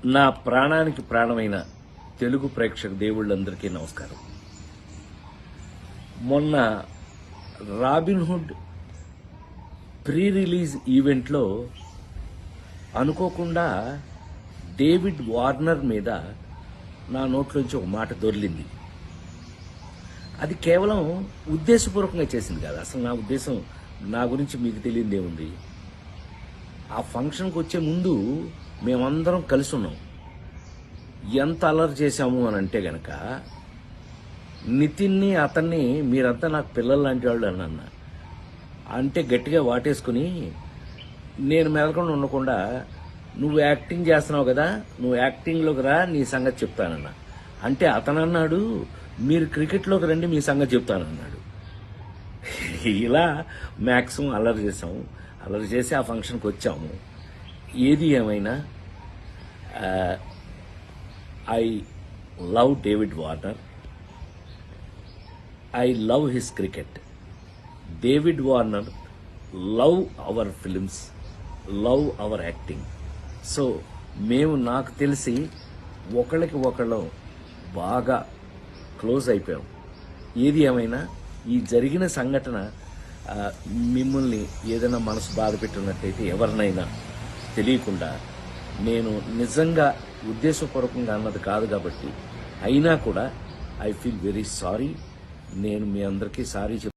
నా ప్రాణానికి ప్రాణమైన తెలుగు ప్రేక్షక దేవుళ్ళందరికీ నమస్కారం. మొన్న రాబిన్హుడ్ ప్రీ రిలీజ్ ఈవెంట్లో అనుకోకుండా డేవిడ్ వార్నర్ మీద నా నోట్లోంచి ఒక మాట దొర్లింది. అది కేవలం ఉద్దేశపూర్వకంగా చేసింది కాదు. అసలు నా ఉద్దేశం, నా గురించి మీకు తెలియదేముంది. ఆ ఫంక్షన్కి వచ్చే ముందు మేమందరం కలిసి ఉన్నాం. ఎంత అలర్ట్ చేశాము అని అంటే గనక, నితిన్ని అతన్ని మీరంతా నాకు పిల్లలు లాంటి వాళ్ళు అని అన్న అంటే గట్టిగా వాటేసుకుని, నేను మెదలకుండా ఉండకుండా, నువ్వు యాక్టింగ్ చేస్తున్నావు కదా, నువ్వు యాక్టింగ్లోకి రా, నీ సంగతి చెప్తానన్నా. అంటే అతను అన్నాడు, మీరు క్రికెట్లోకి రండి, మీ సంగతి చెప్తానన్నాడు. ఇలా మ్యాక్సిమం అల్లరి చేసాము. అల్లరి చేసి ఆ ఫంక్షన్కి వచ్చాము. ఏది ఏమైనా I love David Warner. I love his cricket. David Warner love our films, love our acting. So మేము, నాకు తెలిసి ఒకళ్ళకి ఒకళ్ళం బాగా క్లోజ్ అయిపోయాం. ఏది ఏమైనా ఈ జరిగిన సంఘటన మిమ్మల్ని ఏదైనా మనసు బాధ పెట్టినట్టయితే, ఎవరినైనా తెలియకుండా, నేను నిజంగా ఉద్దేశపూర్వకంగా అన్నది కాదు కాబట్టి, అయినా కూడా ఐ ఫీల్ వెరీ సారీ. నేను మీ అందరికీ సారీ